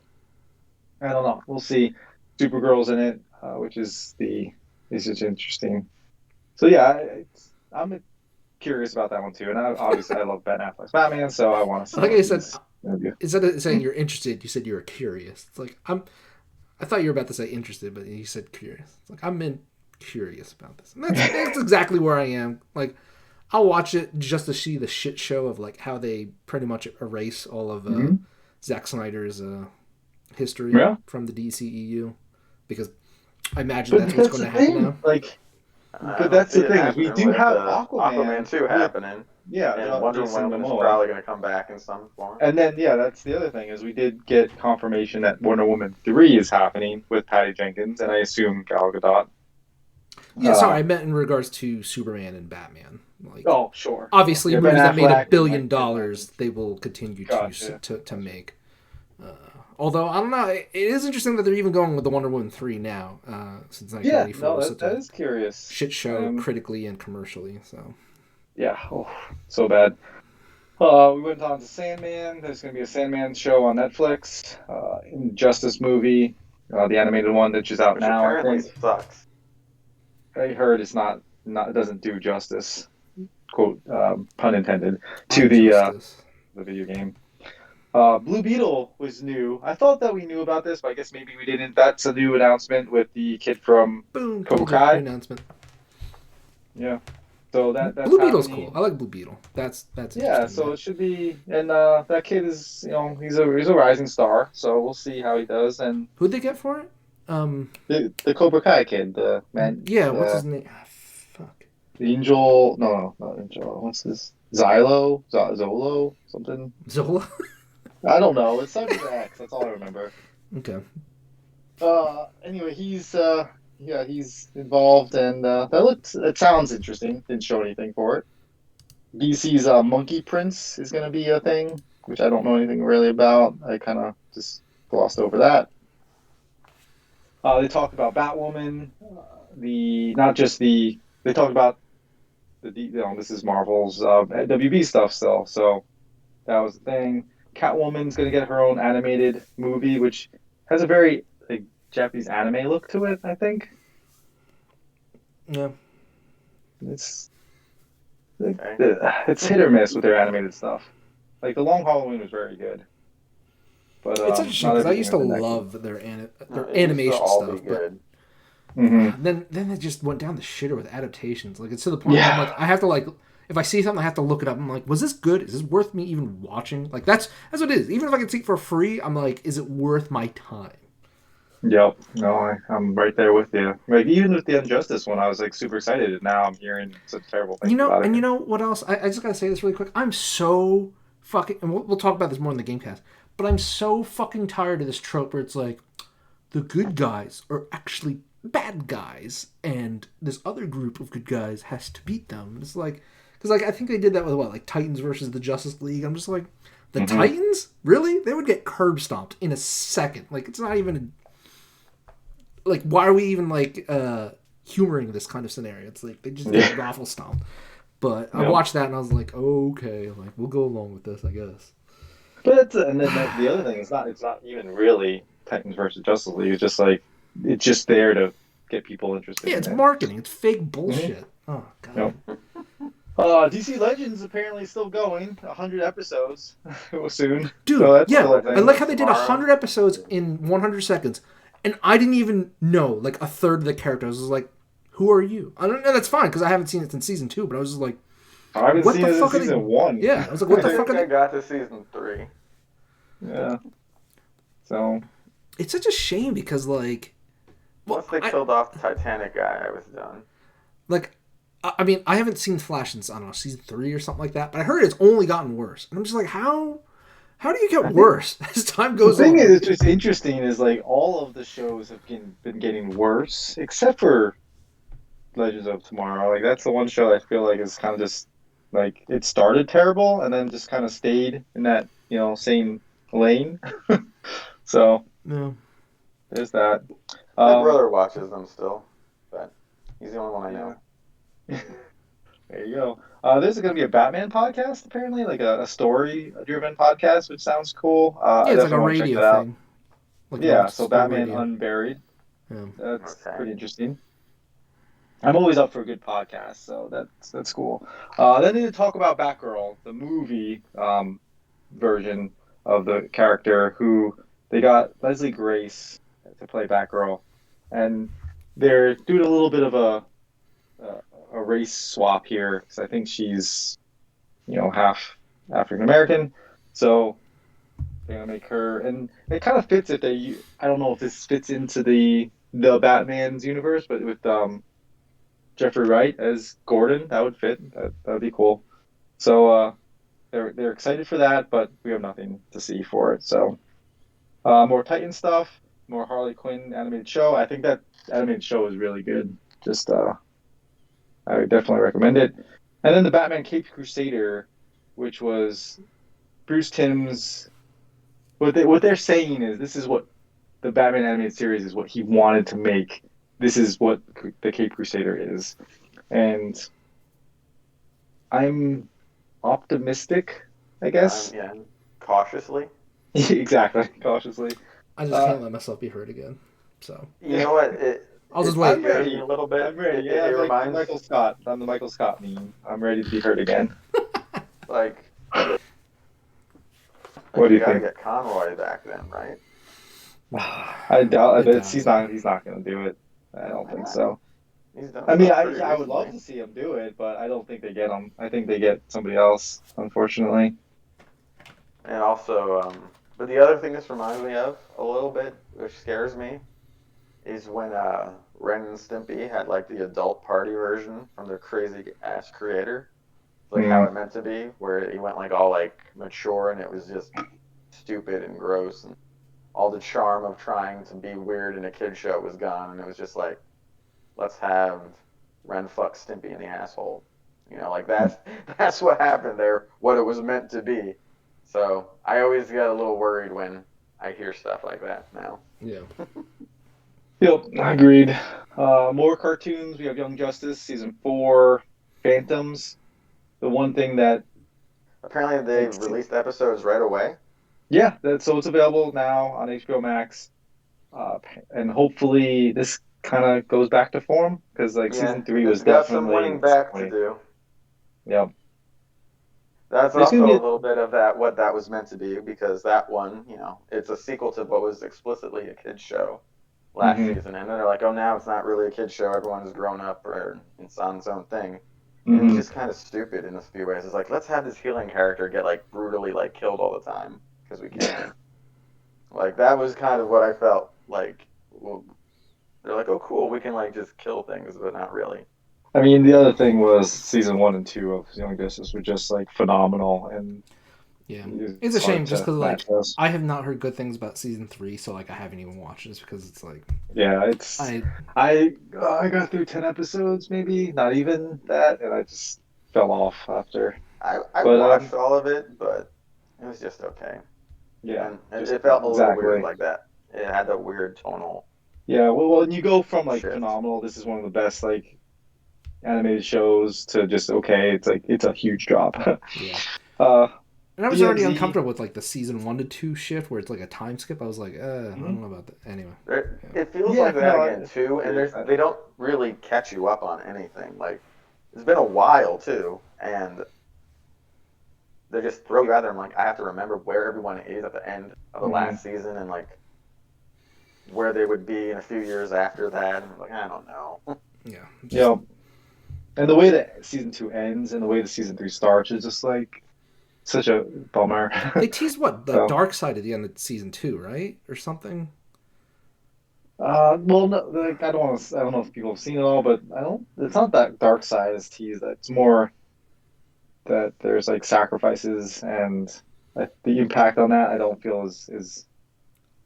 I don't know. We'll see. Supergirl's in it, which is just interesting. So yeah, I'm curious about that one too. And obviously, I love Ben Affleck's Batman, so I want to see. Like I said, instead of saying you're interested, you said you were curious. It's like I thought you were about to say interested, but you said curious. It's like I'm curious about this. And that's exactly where I am. Like I'll watch it just to see the shit show of like how they pretty much erase all of Zack Snyder's history from the DCEU, because I imagine that's what's going to happen now. Like, but that's the thing. We do have Aquaman 2 happening. Yeah, and Wonder Woman is probably going to come back in some form. And then, that's the other thing is we did get confirmation that Wonder Woman 3 is happening with Patty Jenkins, and I assume Gal Gadot. Yeah, sorry, I meant in regards to Superman and Batman. Like, oh, sure. Obviously, movies that made $1 billion, they will continue to make. Although, I don't know, it is interesting that they're even going with the Wonder Woman 3 now, since 1994. That is curious. Shit show critically and commercially, so... Yeah, so bad. We went on to Sandman. There's going to be a Sandman show on Netflix. Injustice movie, the animated one, which is out which now. Apparently sucks. I heard it's not it doesn't do justice, quote pun intended, to the video game. Blue Beetle was new. I thought that we knew about this, but I guess maybe we didn't. That's a new announcement with the kid from Cobra Kai. Announcement. Yeah. So that's Blue Beetle's cool. I like Blue Beetle. That's yeah. So it should be, and that kid is he's a rising star. So we'll see how he does. And who'd they get for it? The Cobra Kai kid, the man. Yeah, what's his name? Fuck. Angel? No, not Angel. What's his? Zolo, something. Zola. I don't know. It's something with X. That's all I remember. Okay. Anyway, he's involved, and it sounds interesting. Didn't show anything for it. DC's Monkey Prince is going to be a thing, which I don't know anything really about. I kind of just glossed over that. They talked about Batwoman. They talked about this is Marvel's WB stuff still. So that was the thing. Catwoman's going to get her own animated movie, which has a very Japanese anime look to it, I think. Yeah. It's hit or miss with their animated stuff. Like, The Long Halloween was very good. But it's interesting because I used to love their animation stuff. But then they just went down the shitter with adaptations. Like, it's to the point where I'm like, I have to, if I see something, I have to look it up. I'm like, was this good? Is this worth me even watching? Like, that's what it is. Even if I can see it for free, I'm like, is it worth my time? Yep. No, I'm right there with you. Like, even with the Injustice one, I was super excited, and now I'm hearing such terrible things about it. And you know what else? I just gotta say this really quick. I'm so fucking, and we'll talk about this more in the Gamecast, but I'm so fucking tired of this trope where it's like, the good guys are actually bad guys, and this other group of good guys has to beat them. It's like, because I think they did that with Titans versus the Justice League. I'm just like, the Titans? Really? They would get curb stomped in a second. Like, it's not even why are we even humoring this kind of scenario? It's like they just get raffle stomped. But I watched that and I was like, oh, okay, we'll go along with this, I guess. But and then the other thing is it's not even really Titans versus Justice League. It's just it's just there to get people interested. Yeah, it's marketing. It's fake bullshit. Oh god. Yep. DC Legends apparently still going. 100 episodes soon. Dude, so I like how they did 100 episodes in 100 seconds, and I didn't even know a third of the characters. I was like, who are you? I don't know. That's fine because I haven't seen it since season 2. But I was just like, I haven't seen it since season 1. Yeah, I was like, what the fuck? I got to season 3. Yeah. So it's such a shame because once they killed off the Titanic guy, I was done. I mean, I haven't seen Flash since, I don't know, season 3 or something like that, but I heard it's only gotten worse. And I'm just like, how do you get worse as time The goes thing on? is, it's just interesting is like all of the shows have been getting worse, except for Legends of Tomorrow. Like that's the one show I feel like is kind of just like it started terrible and then just kind of stayed in that same lane. So No. there's that. My Um, brother watches them still, but he's the only one I yeah. know. There you go. There's going to be a Batman podcast apparently, like a story-driven podcast, which sounds cool. Yeah, I it's like a definitely want to check radio that out. thing. Like an Yeah, old so school Batman radio. Unburied. Yeah. That's Okay. pretty interesting. I'm always up for a good podcast, so that's cool. Then they talk about Batgirl, the movie version of the character, who they got Leslie Grace to play Batgirl, and they're doing a little bit of a race swap here because I think she's half African American, so they're gonna make her, and it kind of fits if they. I don't know if this fits into the Batman's universe, but with Jeffrey Wright as Gordon, that would fit. That would be cool. So they're excited for that, but we have nothing to see for it. So more Titan stuff, more Harley Quinn animated show. I think that animated show is really good. Just I would definitely recommend it. And then the Batman Caped Crusader, which was Bruce Timm's. What they're saying is this is what the Batman animated series is what he wanted to make. This is what the Caped Crusader is, and I'm optimistic, I guess. Yeah, cautiously. Exactly, cautiously. I just can't let myself be hurt again. So You know what? I'll just It wait. I'm scares ready. me a little bit. I'm ready. It Yeah, I'm like reminds Michael Scott. I'm the Michael Scott meme. I'm ready to be hurt again. like What do you gotta think? get Conroy back then, right? I doubt. I I bet doubt he's it. not. He's not going to do it. I don't think so. He's done I mean, stuff pretty I would love recently. to see him do it, but I don't think they get him. I think they get somebody else, unfortunately. And also, but the other thing this reminds me of a little bit, which scares me, is when Ren and Stimpy had like the adult party version from their crazy ass creator, like how it meant to be, where he went like all like mature and it was just stupid and gross and all the charm of trying to be weird in a kid show was gone, and it was just like, let's have Ren fuck Stimpy in the asshole. Like that's what happened there, what it was meant to be. So I always get a little worried when I hear stuff like that now. Yeah. Yep, agreed. More cartoons. We have Young Justice season 4, Phantoms. The one thing that Apparently they released episodes right away. yeah, so it's available now on HBO Max, and hopefully this kind of goes back to form because like season 3 was It's got some definitely winning back to disappointing. do. Yep. That's There's also gonna a be little bit of that what that was meant to be because that one, it's a sequel to what was explicitly a kid's show last season, and then they're like, oh, now it's not really a kid's show. Everyone's grown up or it's on its own thing. And it's just kind of stupid in a few ways. It's like, let's have this healing character get like brutally like killed all the time because we can. Like that was kind of what I felt like. Well, they're like, oh, cool, we can like just kill things, but not really. I mean, the other thing was season 1 and 2 of Young Justice were just like phenomenal, and Yeah, it's a shame just because like match those. I have not heard good things about season 3, so like I haven't even watched it just because it's like Yeah, it's I got through 10 episodes, maybe not even that, and I just fell off after. I watched all of it, but it was just okay. Yeah, and it felt a little weird like that. It had that weird tonal. Yeah, well, when you go from like shift. phenomenal, this is one of the best like animated shows to just okay, it's like it's a huge drop. Yeah. uh And I was already DMZ. uncomfortable with like the season 1 to 2 shift where it's like a time skip. I was like, I don't know about that. Anyway. It feels Yeah, like that no, again too, and they don't really catch you up on anything. Like it's been a while too, and they just throw you out there. I'm like, I have to remember where everyone is at the end of the last season, and like where they would be in a few years after that. And I'm like, I don't know. Yeah. Yeah. And the way that season 2 ends and the way the season 3 starts is just like such a bummer. They teased what? The dark side at the end of season 2, right? Or something? Well, no, like I don't want to. I don't know if people have seen it all, but I don't. It's not that dark side is teased. It's more that there's like sacrifices and the impact on that. I don't feel is.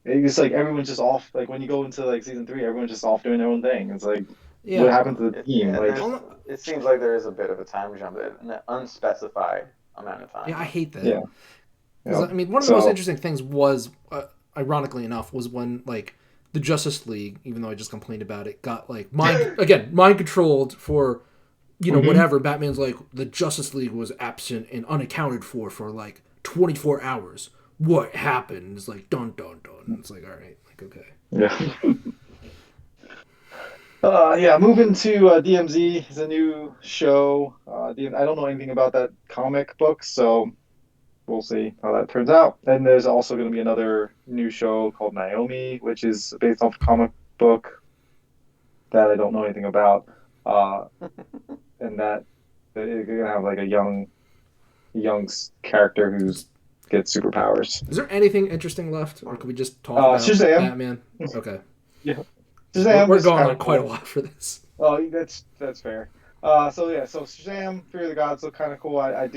It's like everyone's just off. Like when you go into like season three, everyone's just off doing their own thing. It's like what Yeah. happened to the team? Yeah, Like it seems like there is a bit of a time jump, an unspecified amount of time. Yeah, I hate that. yeah, Because yeah. I mean, one of the most So interesting things was, ironically enough, was when like the Justice League, even though I just complained about it, got like mind controlled for whatever. Batman's like the Justice League was absent and unaccounted for like 24 hours. What happened? It's like dun dun dun. It's like all right, like okay. yeah. Yeah, moving to DMZ is a new show. I don't know anything about that comic book, so we'll see how that turns out. And there's also going to be another new show called Naomi, which is based off a comic book that I don't know anything about. Uh, and that you're going to have like a young character who's gets superpowers. Is there anything interesting left, or could we just talk about Shazam. Batman? Okay, Yeah, we're Shazam was going kind on of quite a cool. lot for this. Oh, that's fair. So Shazam, Fear of the Gods look kind of cool. I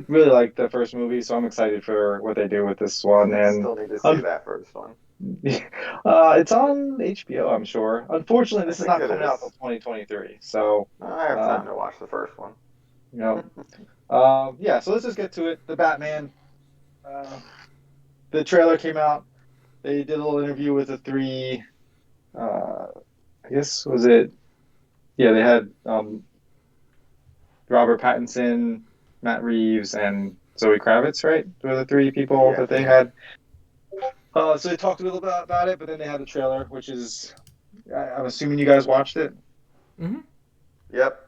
really like the first movie, so I'm excited for what they do with this one. I And still need to see um, that first one. it's on HBO, I'm sure. Unfortunately, I this is think not it coming out is. until 2023. So, I have uh, time to watch the first one. you know, yeah. So let's just get to it. The Batman. Uh, the trailer came out. They did a little interview with the three. I guess was it? Yeah, they had Robert Pattinson, Matt Reeves, and Zoe Kravitz, right? Those were the three people Yeah. that they had. So they talked a little bit about it, but then they had the trailer, which is, I'm assuming you guys watched it. Mm-hmm. Yep.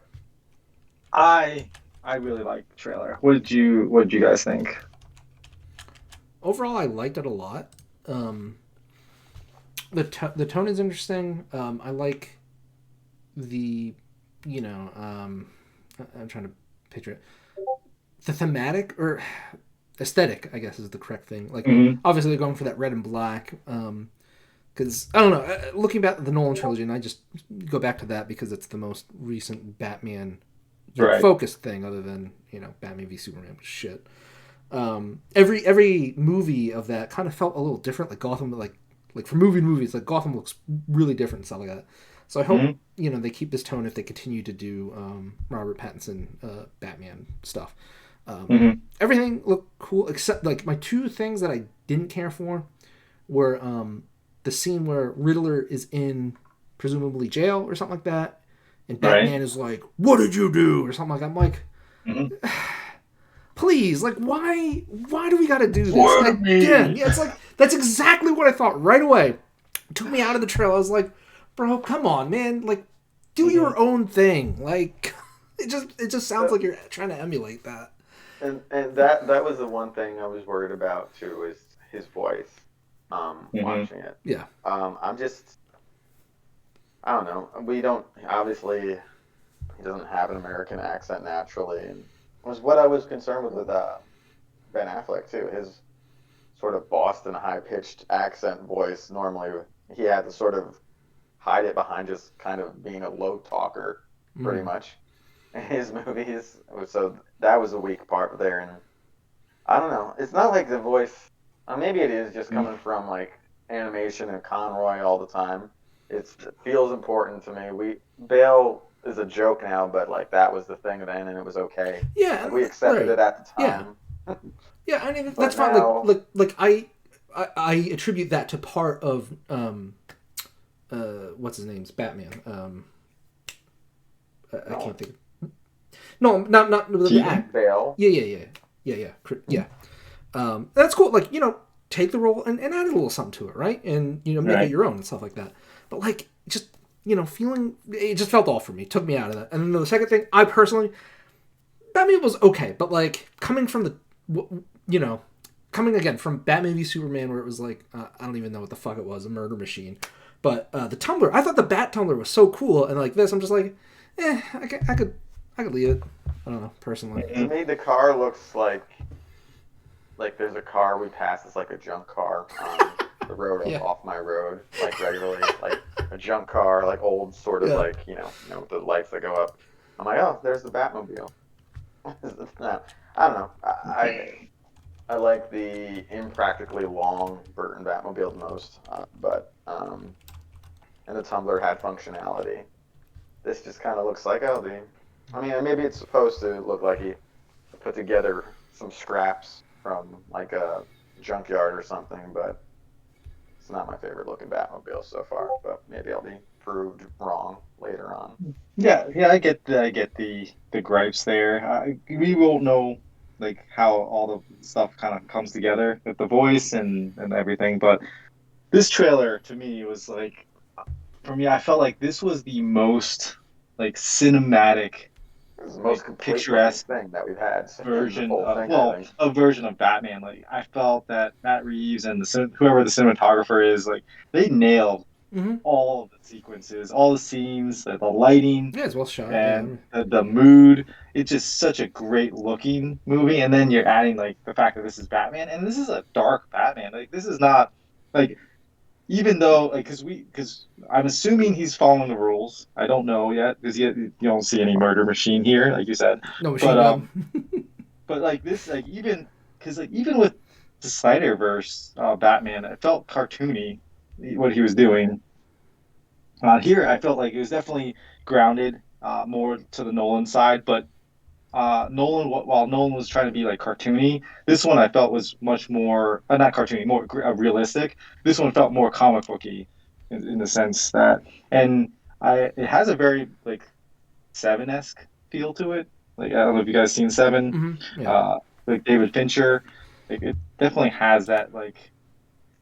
I I really liked the trailer. What did you guys think? Overall, I liked it a lot. Um, the tone is interesting. I like the, I'm trying to picture it. The thematic or aesthetic, I guess, is the correct thing. Like, Hmm. obviously, they're going for that red and black. Because I don't know, looking back at the Nolan trilogy, and I just go back to that because it's the most recent Batman Right. focused thing, other than Batman v Superman was shit. Every movie of that kind of felt a little different. Like Gotham, like for movie to movies, like Gotham looks really different and stuff like that. So I hope Hmm. they keep this tone if they continue to do Robert Pattinson Batman stuff. Hmm. Everything looked cool except like my two things that I didn't care for were the scene where Riddler is in presumably jail or something like that, and Batman Right. is like, "What did you do?" or something like that. I'm like, Hmm. please, like, why do we got to do this What a again? man. Yeah, it's like that's exactly what I thought right away. It took me out of the trail. I was like, bro, come on, man, like, do your own thing. Like, it just sounds like you're trying to emulate that. And that was the one thing I was worried about too, is his voice. Hmm. Watching it. Yeah, I'm just, I don't know. We don't obviously, he doesn't have an American accent naturally, and was what I was concerned with Ben Affleck too. His sort of Boston high pitched accent voice. Normally, he had to sort of hide it behind just kind of being a low talker, pretty much, in his movies. So that was a weak part there, and I don't know. It's not like the voice. Maybe it is just coming from like animation and Conroy all the time. It feels important to me. Bale is a joke now, but like that was the thing then, and it was okay. yeah, Like we accepted right. it at the Yeah, time, yeah. I mean, that's but fine. now, Like I attribute that to part of what's his name's Batman. I can't think. No, not the Keaton? act. Bale. Yeah. That's cool. Like, take the role and add a little something to it, right? And make Right. it your own and stuff like that. But like, just feeling it just felt off for me. Took me out of that. And then the second thing, I personally, Batman was okay, but like coming from coming again from Batman v Superman, where it was like I don't even know what the fuck it was, a murder machine. But the Tumblr, I thought the Bat Tumblr was so cool, and like this, I'm just like, I could leave it. I don't know, personally. To me, the car looks like there's a car we pass. It's like a junk car. the road Yeah. off my road, like regularly, like a junk car, like old sort of Yeah. like, with the lights that go up. I'm like, oh, there's the Batmobile. No, I don't know. I like the impractically long Burton Batmobile the most, but and the Tumbler had functionality. This just kind of looks like, oh, I mean, maybe it's supposed to look like he put together some scraps from like a junkyard or something, but it's not my favorite looking Batmobile so far. But maybe I'll be proved wrong later on. Yeah, I get the gripes there. We won't know like how all the stuff kind of comes together with the voice and everything, but this trailer to me was like, for me, I felt like this was the most like cinematic, It's the most like complete looking picturesque thing that we've had in the version whole of, thing, I well, think. a version of Batman. Like I felt that Matt Reeves and whoever the cinematographer is, like they nailed Mm-hmm. all of the sequences, all the scenes, the lighting, Yeah, it's well shot. Yeah. and the mood. It's just such a great looking movie. And then you're adding like the fact that this is Batman, and this is a dark Batman. Like this is not like, even though like, because I'm assuming he's following the rules. I don't know yet because you don't see any murder machine here, like you said. No machine But gun. but like this, like even because like even with the Snyderverse Batman, it felt cartoony what he was doing. Here, I felt like it was definitely grounded more to the Nolan side, but Nolan, while Nolan was trying to be like cartoony, this one I felt was much more not cartoony, more realistic. This one felt more comic booky in the sense that, and it has a very like Seven-esque feel to it. Like I don't know if you guys seen Seven, Mm-hmm. Yeah. like David Fincher, like it definitely has that like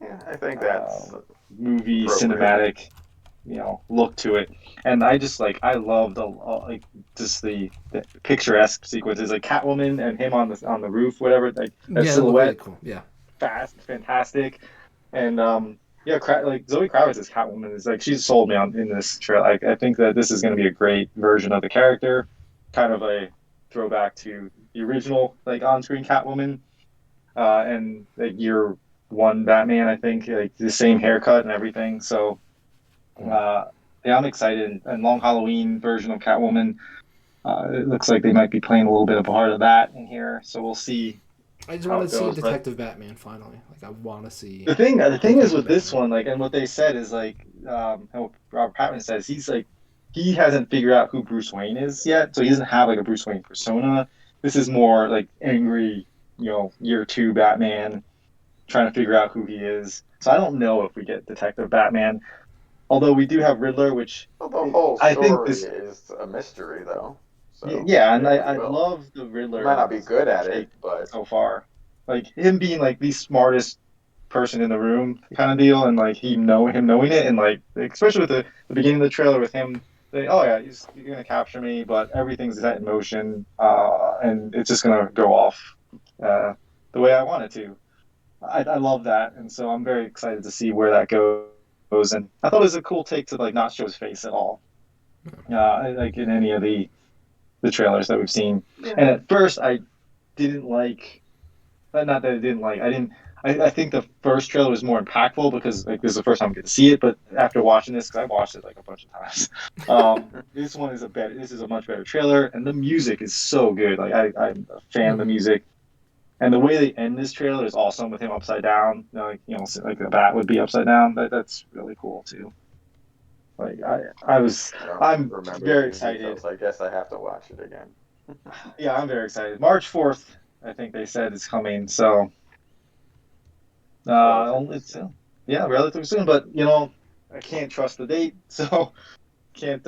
Yeah, I think uh, that's movie appropriate. cinematic look to it, and I just like I love the like just the picturesque sequences, like Catwoman and him on the roof, whatever, like that Yeah, that looked really silhouette, cool. Yeah. fantastic. And yeah, like Zoe Kravitz as Catwoman is like, she's sold me on in this trail. I think that this is going to be a great version of the character, kind of a throwback to the original like on-screen Catwoman, and like year one Batman. I think like the same haircut and everything. So uh, yeah, I'm excited. And Long Halloween version of Catwoman. It looks like they might be playing a little bit of a part of that in here. So we'll see I just how want to it see goes. But Detective Batman finally. Like I want to see the thing is Detective with this Batman. one, like, and what they said is like, how Robert Pattinson says, he's like, he hasn't figured out who Bruce Wayne is yet, so he doesn't have like a Bruce Wayne persona. This is more like angry, year two Batman trying to figure out who he is. So I don't know if we get Detective Batman, although we do have Riddler, which Well, the whole I think story this, is a mystery, though. So yeah, and maybe we I will. love the He might Riddler not be good at take it, but so far, like him being like the smartest person in the room kind of deal, and like him knowing it, and like especially with the beginning of the trailer with him saying, "Oh yeah, you're gonna capture me," but everything's set in motion, and it's just gonna go off uh, the way I want it to. I love that, and so I'm very excited to see where that goes. And I thought it was a cool take to like not show his face at all, like in any of the trailers that we've seen. yeah. And at first, I didn't like, not that I didn't like, I didn't. I think the first trailer was more impactful because like this is the first time I get to see it. But after watching this, because I watched it like a bunch of times, this one is a better. This is a much better trailer, and the music is so good. Like I'm a fan of the Mm-hmm. music, and the way they end this trailer is awesome with him upside down. Like the bat would be upside down. That's really cool too. Like I don't I'm remember very these excited. details. I guess I have to watch it again. Yeah, I'm very excited. March 4th, I think they said it's coming. So Relatively it's soon. yeah, relatively soon. But I can't trust the date, so can't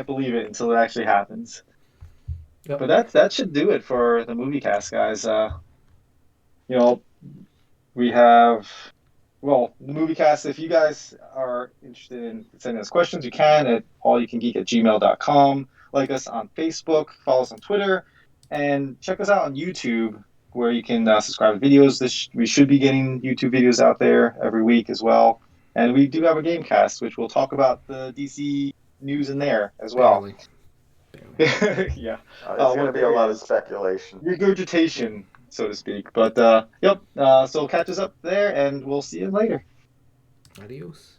believe it until it actually happens. Yep. But that should do it for the movie cast, guys. You know, we have, well, the movie cast. If you guys are interested in sending us questions, you can at allyoucangeek@gmail.com. Like us on Facebook, follow us on Twitter, and check us out on YouTube, where you can subscribe to videos. We should be getting YouTube videos out there every week as well. And we do have a game cast, which we'll talk about the DC news in there as well. Barely. Barely. Yeah. It's going to What be a there lot of is speculation. regurgitation, so to speak. But yep. So catch us up there, and we'll see you later. Adios.